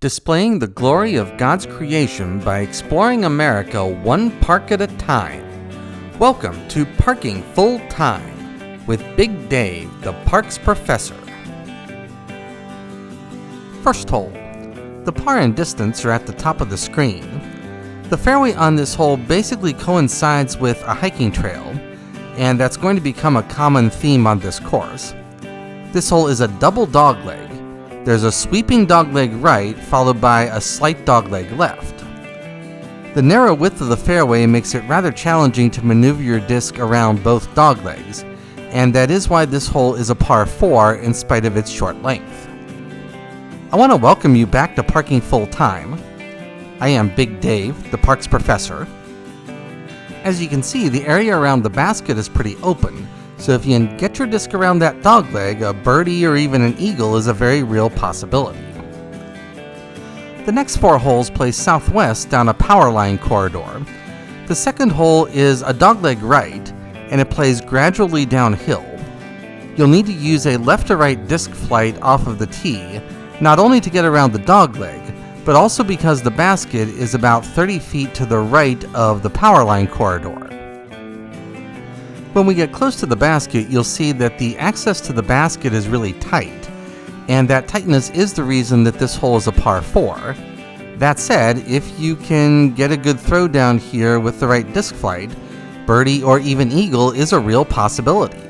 displaying the glory of God's creation by exploring America one park at a time. Welcome to Parking Full Time with Big Dave, the parks professor. First hole. The par and distance are at the top of the screen. The fairway on this hole basically coincides with a hiking trail, and that's going to become a common theme on this course. This hole is a double dogleg. There's a sweeping dogleg right, followed by a slight dogleg left. The narrow width of the fairway makes it rather challenging to maneuver your disc around both doglegs, and that is why this hole is a par 4 in spite of its short length. I want to welcome you back to Parking Full Time. I am Big Dave, the parks professor. As you can see, the area around the basket is pretty open, so if you can get your disc around that dogleg, a birdie or even an eagle is a very real possibility. The next 4 holes play southwest down a power line corridor. The second hole is a dogleg right, and it plays gradually downhill. You'll need to use a left to right disc flight off of the tee, not only to get around the dogleg, but also because the basket is about 30 feet to the right of the power line corridor. When we get close to the basket, you'll see that the access to the basket is really tight, and that tightness is the reason that this hole is a par 4. That said, if you can get a good throw down here with the right disc flight, birdie or even eagle is a real possibility.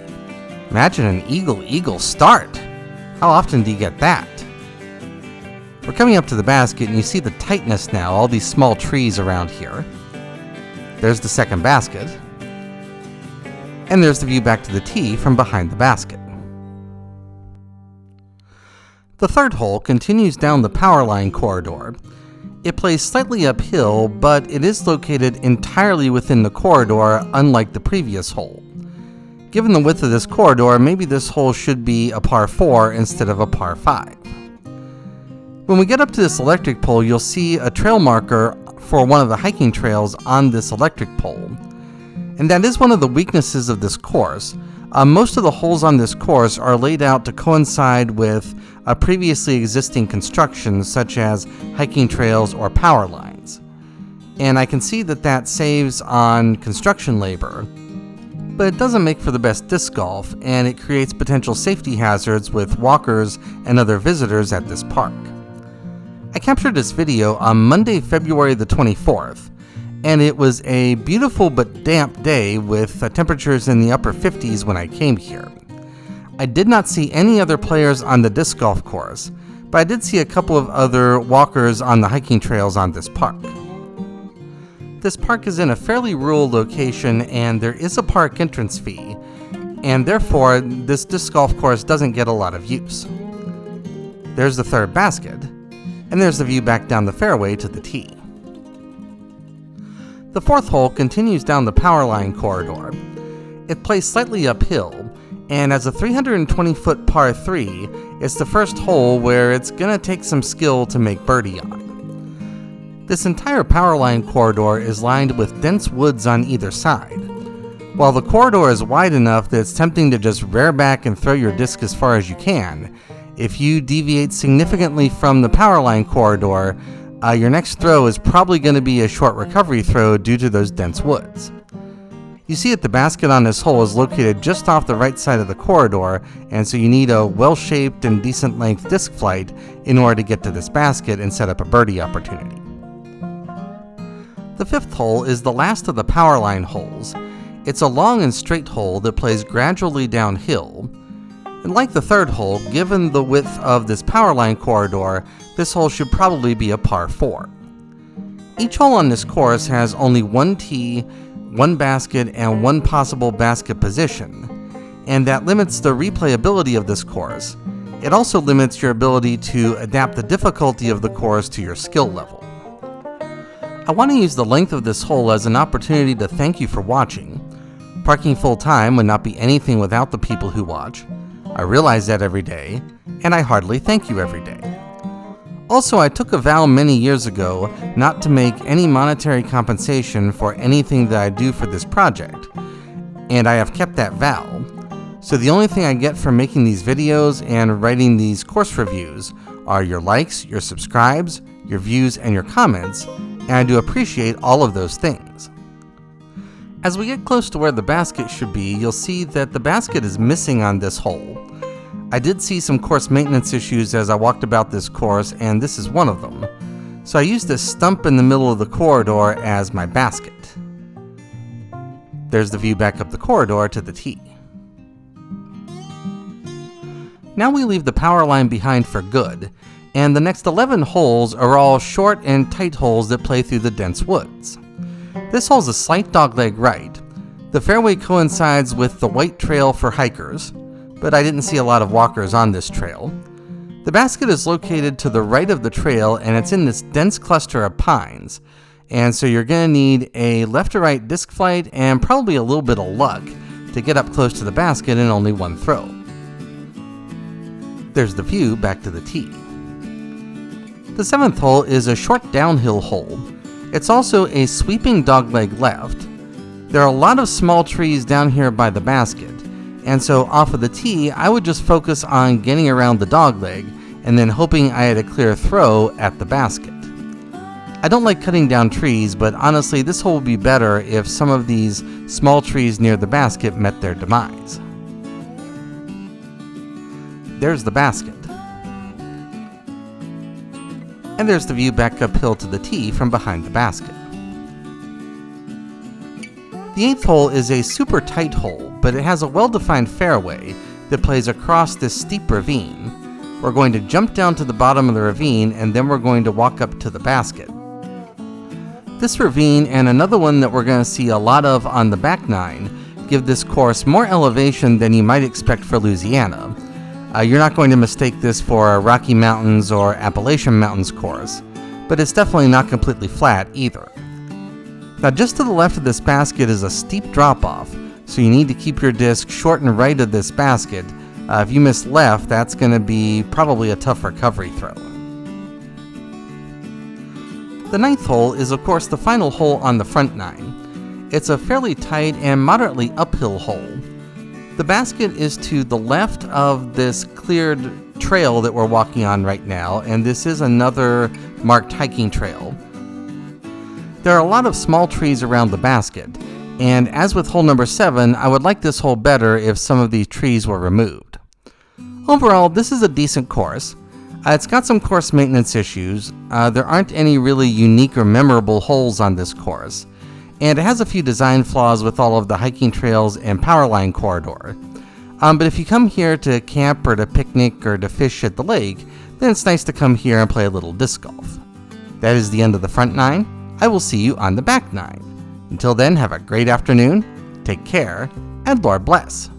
Imagine an eagle start. How often do you get that? We're coming up to the basket and you see the tightness now, all these small trees around here. There's the second basket. And there's the view back to the tee from behind the basket. The third hole continues down the power line corridor. It plays slightly uphill, but it is located entirely within the corridor, unlike the previous hole. Given the width of this corridor, maybe this hole should be a par 4 instead of a par 5. When we get up to this electric pole, you'll see a trail marker for one of the hiking trails on this electric pole. And that is one of the weaknesses of this course. Most of the holes on this course are laid out to coincide with a previously existing construction, such as hiking trails or power lines. And I can see that that saves on construction labor, but it doesn't make for the best disc golf, and it creates potential safety hazards with walkers and other visitors at this park. I captured this video on Monday, February the 24th, and it was a beautiful but damp day with temperatures in the upper 50s when I came here. I did not see any other players on the disc golf course, but I did see a couple of other walkers on the hiking trails on this park. This park is in a fairly rural location and there is a park entrance fee, and therefore this disc golf course doesn't get a lot of use. There's the third basket, and there's the view back down the fairway to the tee. The fourth hole continues down the power line corridor. It plays slightly uphill, and as a 320-foot par 3, it's the first hole where it's going to take some skill to make birdie on. This entire power line corridor is lined with dense woods on either side. While the corridor is wide enough that it's tempting to just rear back and throw your disc as far as you can, if you deviate significantly from the power line corridor, your next throw is probably going to be a short recovery throw due to those dense woods. You see that the basket on this hole is located just off the right side of the corridor, and so you need a well-shaped and decent length disc flight in order to get to this basket and set up a birdie opportunity. The fifth hole is the last of the power line holes. It's a long and straight hole that plays gradually downhill. And like the third hole, given the width of this power line corridor, this hole should probably be a par 4. Each hole on this course has only one tee, one basket, and one possible basket position, and that limits the replayability of this course. It also limits your ability to adapt the difficulty of the course to your skill level. I want to use the length of this hole as an opportunity to thank you for watching. Parking Full Time would not be anything without the people who watch. I realize that every day, and I heartily thank you every day. Also, I took a vow many years ago not to make any monetary compensation for anything that I do for this project, and I have kept that vow. So the only thing I get from making these videos and writing these course reviews are your likes, your subscribes, your views, and your comments, and I do appreciate all of those things. As we get close to where the basket should be, you'll see that the basket is missing on this hole. I did see some course maintenance issues as I walked about this course, and this is one of them. So I used this stump in the middle of the corridor as my basket. There's the view back up the corridor to the tee. Now we leave the power line behind for good, and the next 11 holes are all short and tight holes that play through the dense woods. This hole's a slight dogleg right. The fairway coincides with the white trail for hikers, but I didn't see a lot of walkers on this trail. The basket is located to the right of the trail, and it's in this dense cluster of pines, and so you're going to need a left to right disc flight and probably a little bit of luck to get up close to the basket in only one throw. There's the view back to the tee. The 7th hole is a short downhill hole. It's also a sweeping dogleg left. There are a lot of small trees down here by the basket, and so off of the tee, I would just focus on getting around the dogleg and then hoping I had a clear throw at the basket. I don't like cutting down trees, but honestly, this hole would be better if some of these small trees near the basket met their demise. There's the basket. And there's the view back uphill to the tee from behind the basket. The 8th hole is a super tight hole, but it has a well-defined fairway that plays across this steep ravine. We're going to jump down to the bottom of the ravine, and then we're going to walk up to the basket. This ravine and another one that we're going to see a lot of on the back nine give this course more elevation than you might expect for Louisiana. You're not going to mistake this for a Rocky Mountains or Appalachian Mountains course, but it's definitely not completely flat either. Now just to the left of this basket is a steep drop-off, so you need to keep your disc short and right of this basket. If you miss left, that's going to be probably a tough recovery throw. The 9th hole is of course the final hole on the front nine. It's a fairly tight and moderately uphill hole. The basket is to the left of this cleared trail that we're walking on right now, and this is another marked hiking trail. There are a lot of small trees around the basket, and as with hole number 7, I would like this hole better if some of these trees were removed. Overall, this is a decent course. It's got some course maintenance issues. There aren't any really unique or memorable holes on this course, and it has a few design flaws with all of the hiking trails and power line corridor. But if you come here to camp or to picnic or to fish at the lake, then it's nice to come here and play a little disc golf. That is the end of the front nine. I will see you on the back nine. Until then, have a great afternoon, take care, and Lord bless.